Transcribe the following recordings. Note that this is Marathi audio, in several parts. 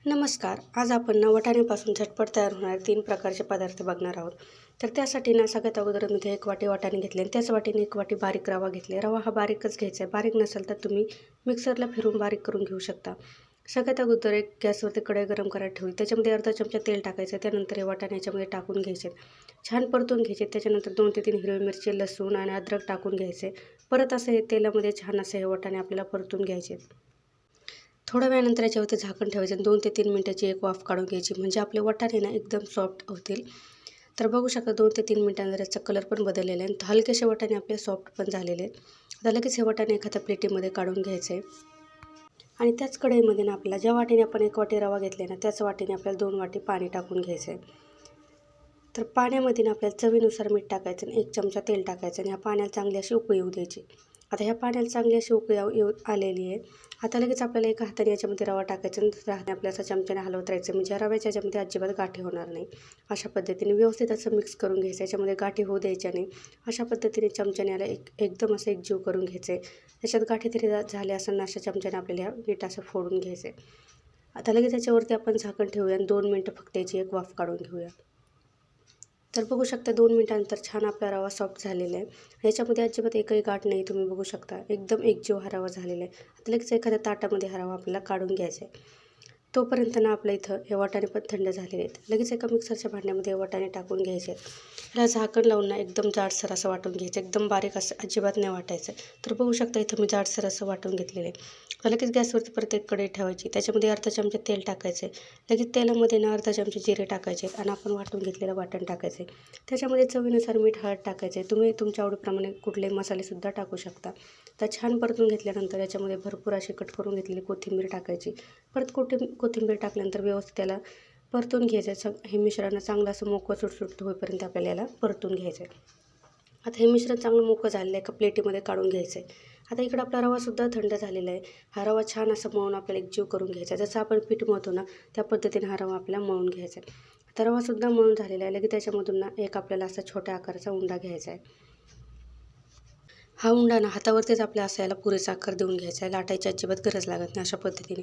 नमस्कार. आज आपण ना वाटाण्यापासून झटपट तयार होणारे 3 प्रकारचे पदार्थ बघणार आहोत. तर त्यासाठी ना सगळ्यात अगोदर मी 1 वाटी वाटाणे घेतले आणि त्याच वाटीने 1 वाटी बारीक रवा घेतले. रवा हा बारीकच घ्यायचा आहे. बारीक नसेल तर तुम्ही मिक्सरला फिरवून बारीक करून घेऊ शकता. सगळ्यात अगोदर एक गॅसवरती कढई गरम करायला ठेवली. त्याच्यामध्ये अर्धा चमचा तेल टाकायचं. त्यानंतर हे वाटाणे याच्यामध्ये टाकून घ्यायचे. छान परतून घ्यायचे. त्याच्यानंतर 2 ते 3 हिरवी मिरची, लसूण आणि अद्रक टाकून घ्यायचे. परत असं हे तेलामध्ये छान असे हे वाटाणे आपल्याला परतून घ्यायचे. थोड्या वेळानंतर याच्यावरती झाकण ठेवायचं आणि 2 ते 3 मिनिटाची एक वाफ काढून घ्यायची. म्हणजे आपले वाटाणे ना एकदम सॉफ्ट होतील. तर बघू शकता 2 ते 3 मिनिटांनंतर याचा कलर पण बदललेला आहे आणि हलकेसे वाटाणे आपले सॉफ्ट पण झालेले आहेत. आता लगेच हे वाटाणे एखाद्या प्लेटीमध्ये काढून घ्यायचे आणि त्याच कढईमध्ये ना आपल्याला ज्या वाटीने आपण 1 वाटी रवा घेतले ना त्याच वाटीने आपल्याला 2 वाटी पाणी टाकून घ्यायचं आहे. तर पाण्यामध्ये ना आपल्याला चवीनुसार मीठ टाकायचं आणि 1 चमचा तेल टाकायचं आणि ह्या पाण्याला चांगली अशी उकळी येऊ द्यायची. आता ह्या पाण्याला चांगली अशी उकळी आलेली आहे. आता लगेच आपल्याला एका हाताने याच्यामध्ये रवा टाकायचा आणि दुसऱ्या हाताने आपल्याला असं चमच्याने हलवत राहायचं. म्हणजे रव्याच्या याच्यामध्ये अजिबात गाठी होणार नाही. अशा पद्धतीने व्यवस्थित असं मिक्स करून घ्यायचं. याच्यामध्ये गाठी होऊ द्यायच्या नाही. अशा पद्धतीने चमच्याने याला एकदम असं एकजीव करून घ्यायचं आहे. त्याच्यात गाठी तरी झाले असं ना अशा चमच्याने आपल्याला नीट असं फोडून घ्यायचं आहे. आता लगेच याच्यावरती आपण झाकण ठेवूया आणि 2 मिनिटं फक्त याची एक वाफ काढून घेऊया. तर बघू शकता 2 मिनिटानंतर छान आपला रवा सॉफ्ट झालेला आहे. याच्यामध्ये अजिबात एकही गाठ नाही. तुम्ही बघू शकता एकदम एकजीव हा रवा झालेला आहे. आता लगेच एखाद्या ताटामध्ये हा रवा आपल्याला काढून घ्यायचा आहे. तोपर्यंत ना आपल्या इथं हे वाटाणे पण थंड झालेले आहेत. लगेच एका मिक्सरच्या भांड्यामध्ये हे वाटाणे टाकून घ्यायचे आहेत. ह्याला झाकण लावून ना एकदम जाडसर असं वाटून घ्यायचं. एकदम बारीक असं अजिबात नाही वाटायचं. तर बघू शकता इथं मी जाडसर असं वाटून घेतलेलं आहे. तर लगेच गॅसवरती परत एक कढई ठेवायची. त्याच्यामध्ये अर्धा चमचा तेल टाकायचं आहे. लगेच तेलामध्ये ना अर्धा चमचा जिरे टाकायचे आहेत आणि आपण वाटून घेतलेलं वाटण टाकायचं आहे. त्याच्यामध्ये चवीनुसार मीठ, हळद टाकायचं आहे. तुम्ही तुमच्या आवडीप्रमाणे कुठलेही मसालेसुद्धा टाकू शकता. तर छान परतून घेतल्यानंतर याच्यामध्ये भरपूर अशी कट करून घेतलेली कोथिंबीर टाकायची. परत कोथिंबीर टाकल्यानंतर व्यवस्थित त्याला परतून घ्यायचं. हे मिश्रण चांगलं असं मोकळं सुटसुटीत होईपर्यंत आपल्याला याला परतून घ्यायचं आहे. आता हे मिश्रण चांगलं मोकळं झालेलं आहे. एका प्लेटीमध्ये काढून घ्यायचं आहे. आता इकडं आपला रवासुद्धा थंड झालेला आहे. हा रवा छान असा मळून आपल्याला एकजीव करून घ्यायचा आहे. जसं आपण पीठ मळतो ना त्या पद्धतीने हा रवा आपल्याला मळून घ्यायचा आहे. आता रवासुद्धा मळून झालेला आहे. लगेच त्याच्यामधून ना एक आपल्याला असा छोट्या आकाराचा उंडा घ्यायचा आहे. हा उंडा ना हातावरतीच आपल्या असं याला पुरेसा आकार देऊन घ्यायचा आहे. लाटायची अजिबात गरज लागत नाही अशा पद्धतीने.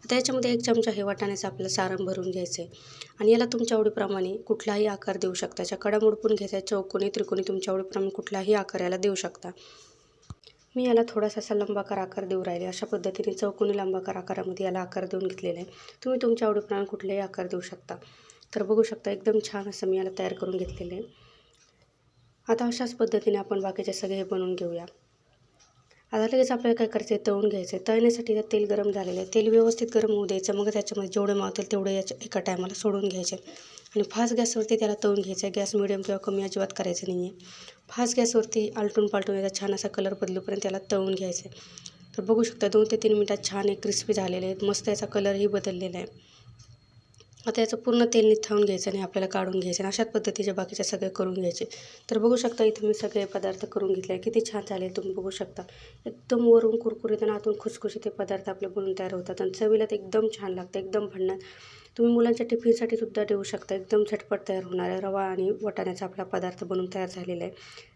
आता याच्यामध्ये 1 चमचा हे वाटाण्याचं आपल्याला सारण भरून घ्यायचं आहे आणि याला तुमच्या आवडीप्रमाणे कुठलाही आकार देऊ शकता. याच्या कडा मोडपून घ्यायचा आहे. चौकोनी, त्रिकोणी तुमच्या आवडीप्रमाणे कुठलाही आकार याला देऊ शकता. मी याला थोडासा असा लंबाकार आकार देऊ राहिले. अशा पद्धतीने चौकोनी लंबाकार आकारामध्ये याला आकार देऊन घेतलेला आहे. तुम्ही तुमच्या आवडीप्रमाणे कुठलेही आकार देऊ शकता. तर बघू शकता एकदम छान असं मी याला तयार करून घेतलेलं आहे. आता अशाच पद्धतीने आपण बाकीचे सगळे हे बनवून घेऊया. आता लगेच आपल्याला काय करायचं आहे, तळून घ्यायचं आहे. तळण्यासाठी त्यात तेल गरम झालेलं आहे. तेल व्यवस्थित गरम होऊ द्यायचं. मग त्याच्यामध्ये जेवढे मावतील तेवढे याच्या एका टायमाला सोडून घ्यायचे आणि फास्ट गॅसवरती त्याला तळून घ्यायचं आहे. गॅस मिडियम किंवा कमी अजिबात करायचं नाही आहे. फास्ट गॅसवरती आलटून पालटून याचा छान असा कलर बदलूपर्यंत त्याला तळून घ्यायचं आहे. तर बघू शकता 2 ते 3 मिनिटात छान एक क्रिस्पी झालेले आहेत. मस्त याचा कलरही बदललेला आहे. आता याचं पूर्ण तेल निथळून घ्यायचं आणि आपल्याला काढून घ्यायचं आणि अशाच पद्धतीचे बाकीचे सगळे करून घ्यायचे. तर बघू शकता इथं मी सगळे पदार्थ करून घेतले आहे. किती छान झाले तुम्ही बघू शकता. एकदम वरून कुरकुरीत आणि आतून खुसखुशीत हे पदार्थ आपले बनून तयार होतात आणि चवीला ते एकदम छान लागतं. एकदम भन्नाट. तुम्ही मुलांच्या टिफिनसाठी सुद्धा देऊ शकता. एकदम झटपट तयार होणारा रवा आणि वाटाण्याचा आपला पदार्थ बनून तयार झालेला आहे.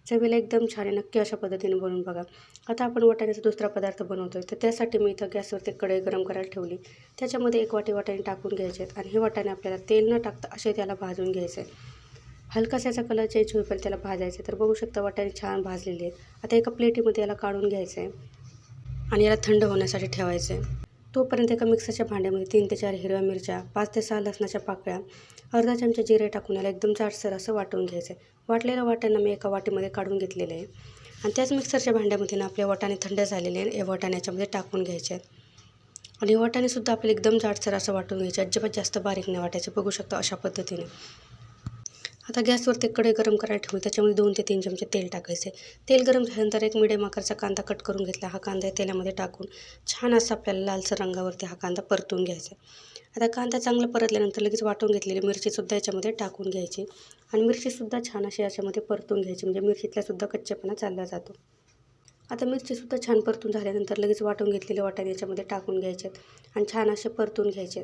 चवीला एकदम छान आहे. नक्की अशा पद्धतीने बनवून बघा. आता आपण वाटाण्याचा दुसरा पदार्थ बनवतो आहे. तर त्यासाठी मी इथं गॅसवरती कढई गरम करायला ठेवली. त्याच्यामध्ये 1 वाटी वाटाणे टाकून घ्यायचे आहेत आणि हे वाटाणे आपल्याला तेल न टाकता असे त्याला भाजून घ्यायचे आहे. हलकासा याचा कलर चेंज होईपर्यंत त्याला भाजायचं आहे. तर बघू शकता वाटाणे छान भाजलेले आहेत. आता एका प्लेटीमध्ये याला काढून घ्यायचं आहे आणि याला थंड होण्यासाठी ठेवायचं आहे. तोपर्यंत एका मिक्सरच्या भांड्यामध्ये 3 ते 4 हिरव्या मिरच्या, 5 ते 6 लसणाच्या पाकळ्या, अर्धा चमचा जिरे टाकून याला एकदम जाडसर असं वाटून घ्यायचं आहे. वाटलेल्या वाटाणा मी एका वाटीमध्ये काढून घेतलेलं आहे आणि त्याच मिक्सरच्या भांड्यामध्ये ना आपले वाटाणे थंड झालेले आहे. हे वाटाणे याच्यामध्ये टाकून घ्यायचे आहेत आणि वाटाणेसुद्धा आपल्याला एकदम जाडसर असं वाटून घ्यायचे. अजिबात जास्त बारीक नाही वाटायचे. बघू शकता अशा पद्धतीने. आता गॅसवरती कढई गरम करायला ठेवली. त्याच्यामध्ये 2 ते 3 चमचे तेल टाकायचे. तेल गरम झाल्यानंतर एक मिडियम आकाराचा कांदा कट करून घेतला. हा कांदा तेलामध्ये टाकून छान असा आपल्याला लालसर रंगावरती हा कांदा परतून घ्यायचा. आता कांदा चांगला परतल्यानंतर लगेच वाटून घेतलेली मिरचीसुद्धा याच्यामध्ये टाकून घ्यायची आणि मिरचीसुद्धा छान अशी याच्यामध्ये परतून घ्यायची. म्हणजे मिरचीतलासुद्धा कच्चेपणा चालला जातो. आता मिरचीसुद्धा छान परतून झाल्यानंतर लगेच वाटून घेतलेले वाटाणे याच्यामध्ये टाकून घ्यायचे आणि छान असे परतून घ्यायचे.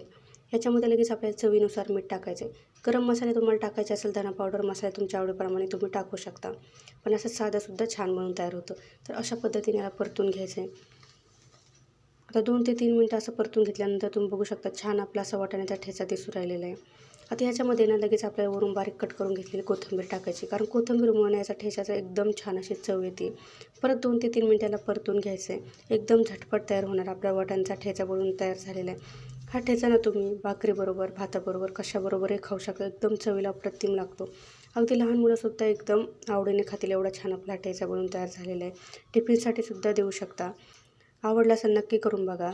याच्यामध्ये लगेच आपल्याला चवीनुसार मीठ टाकायचे. गरम मसाले तुम्हाला टाकायचे असेल, धना पावडर मसाले तुमच्या आवडीप्रमाणे तुम्ही टाकू शकता. पण असं साधंसुद्धा छान बनून तयार होतं. तर अशा पद्धतीने याला परतून घ्यायचं आहे. आता 2 ते 3 मिनटं असं परतून घेतल्यानंतर तुम्ही बघू शकता छान आपला असा वाटाण्याचा ठेचा दिसून राहिलेला आहे. आता ह्याच्यामध्ये ना लगेच आपल्याला वरून बारीक कट करून घेतलेली कोथिंबीर टाकायची, कारण कोथिंबीरमुळे याचा ठेचाचा एकदम छान अशी चव येते. परत 2 ते 3 मिनिटाला परतून घ्यायचं आहे. एकदम झटपट तयार होणार आपला वाटाण्याचा ठेचा बनवून तयार झालेला आहे. हा ठेचा ना तुम्ही भाकरीबरोबर, भाताबरोबर कशाबरोबरही खाऊ शकता. एकदम चवीला अप्रतिम लागतो. अगदी लहान मुलंसुद्धा एकदम आवडीने खातील एवढा छान आपला ठेचा बनवून तयार झालेला आहे. टिफिनसाठी सुद्धा देऊ शकता. आवडला असेल नक्की करून बघा.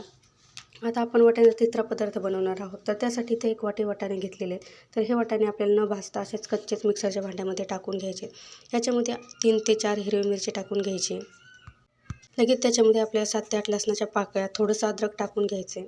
आता आपण वाटाण्याचा तिसरा पदार्थ बनवणार आहोत. तर त्यासाठी इथे 1 वाटी वाटाणे घेतलेले आहेत. तर हे वाटाणे आपल्याला न भाजता असेच कच्चेच मिक्सरच्या भांड्यामध्ये टाकून घ्यायचे. याच्यामध्ये 3 ते 4 हिरवी मिरची टाकून घ्यायची. लगेच त्याच्यामध्ये आपल्याला 7 ते 8 लसणाच्या पाकळ्या, थोडंसं अद्रक टाकून घ्यायचे.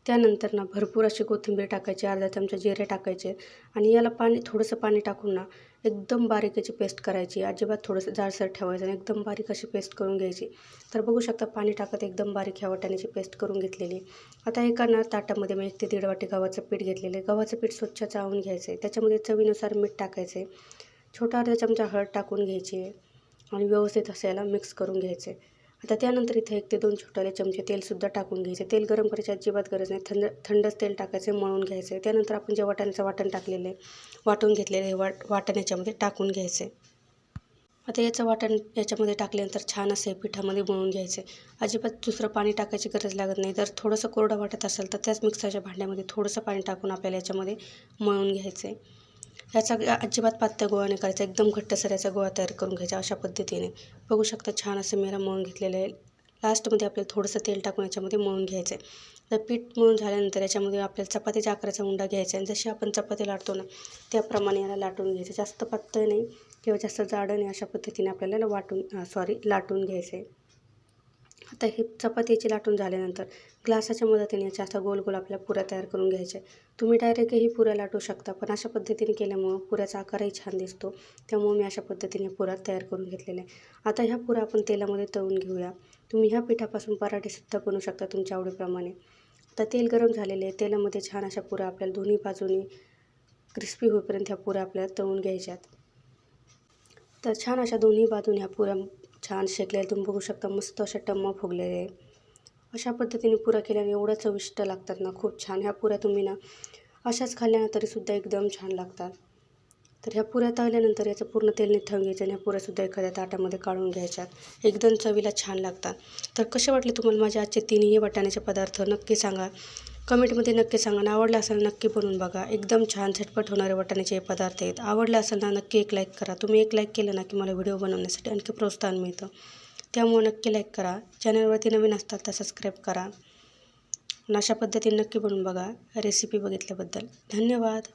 त्यानंतर ना भरपूर अशी कोथिंबीर टाकायची, अर्धा चमचा जिरे टाकायचे आणि याला थोडंसं पाणी टाकून ना एकदम बारीक याची पेस्ट करायची. अजिबात थोडंसं जाडसर ठेवायचं आणि एकदम बारीक अशी पेस्ट करून घ्यायची. तर बघू शकता पाणी टाकत एकदम बारीक ह्या वाटाण्याची पेस्ट करून घेतलेली. आता एका ना ताटामध्ये मी 1 ते 1.5 वाटी गव्हाचं पीठ घेतलेलं आहे. गव्हाचं पीठ स्वच्छ चाळून घ्यायचं आहे. त्याच्यामध्ये चवीनुसार मीठ टाकायचं आहे. छोटा अर्धा चमचा हळद टाकून घ्यायची आहे आणि व्यवस्थित असं याला मिक्स करून घ्यायचं आहे. आता त्यानंतर इथे 1 ते 2 छोटे चमचे तेलसुद्धा टाकून घ्यायचे. तेल गरम करायची अजिबात गरज नाही. थंडच तेल टाकायचं, मळून घ्यायचं आहे. त्यानंतर आपण जे वाटाण्याचं वाटण टाकलेलं आहे, वाटून घेतलेलं आहे वाटण याच्यामध्ये टाकून घ्यायचं आहे. आता याचं वाटण याच्यामध्ये टाकल्यानंतर छान असं पिठामध्ये मळून घ्यायचं आहे. अजिबात दुसरं पाणी टाकायची गरज लागत नाही. जर थोडंसं कोरडं वाटत असेल तर त्याच मिक्सरच्या भांड्यामध्ये थोडंसं पाणी टाकून आपल्याला याच्यामध्ये मळून घ्यायचं आहे. याचा अजिबात पातळ गोळा नाही करायचा, एकदम घट्टसर याचा गोळा तयार करून घ्यायचा अशा पद्धतीने. बघू शकता छान असं मेरा मळून घेतलेलं आहे. लास्टमध्ये आपल्याला थोडंसं तेल टाकून याच्यामध्ये मळून घ्यायचं आहे. तर पीठ मळून झाल्यानंतर याच्यामध्ये आपल्याला चपातीच्या आकाराचा उंडा घ्यायचा आहे आणि जशी आपण चपाती लाटतो ना त्याप्रमाणे याला लाटून घ्यायचं. जास्त पातळ नाही किंवा जास्त जाडं नाही, अशा पद्धतीने आपल्याला लाटून घ्यायचं आहे. आता ही चपातीची लाटून झाल्यानंतर ग्लासाच्या मदतीने याच्या असा गोल गोल आपल्याला पुऱ्या तयार करून घ्यायच्या. तुम्ही डायरेक्टही पुऱ्या लाटू शकता, पण अशा पद्धतीने केल्यामुळं पुऱ्याचा आकारही छान दिसतो. त्यामुळे मी अशा पद्धतीने पुऱ्या तयार करून घेतलेल्या आहे. आता ह्या पुऱ्या आपण तेलामध्ये तळून घेऊया. तुम्ही ह्या पिठापासून पराठेसुद्धा बनवू शकता तुमच्या आवडीप्रमाणे. आता तेल गरम झालेले आहे. तेलामध्ये छान अशा पुऱ्या आपल्याला दोन्ही बाजूनी क्रिस्पी होईपर्यंत ह्या पुऱ्या आपल्याला तळून घ्यायच्यात. तर छान अशा दोन्ही बाजूने ह्या पुऱ्या छान शेकलेल्या तुम्ही बघू शकता, मस्त अशा टम्म फुगलेले आहे. अशा पद्धतीने पुऱ्या केल्याने एवढ्या चविष्ट लागतात ना, खूप छान. ह्या पुऱ्या तुम्ही ना अशाच खाल्ल्या ना तरीसुद्धा एकदम छान लागतात. तर ह्या पुऱ्या तळल्यानंतर याचं पूर्ण तेल निथळून घ्यायचं आणि ह्या पुऱ्यासुद्धा एखाद्या ताटामध्ये काढून घ्यायच्यात. एकदम चवीला छान लागतात. तर कसे वाटले तुम्हाला माझे आजचे तिन्ही वाटाण्याचे पदार्थ नक्की सांगा. कमेंटमध्ये नक्की सांगा आणि आवडलं असेल नक्की बनवून बघा. एकदम छान झटपट होणारे वाटाण्याचे हे पदार्थ आहेत. आवडलं असेल ना नक्की एक लाईक करा. तुम्ही एक लाईक केलं ना की मला व्हिडिओ बनवण्यासाठी आणखी प्रोत्साहन मिळतं. त्यामुळे नक्की लाईक करा. चॅनलवरती नवीन असतात तर सबस्क्राईब करा आणि अशा पद्धतीने नक्की बनवून बघा. रेसिपी बघितल्याबद्दल धन्यवाद.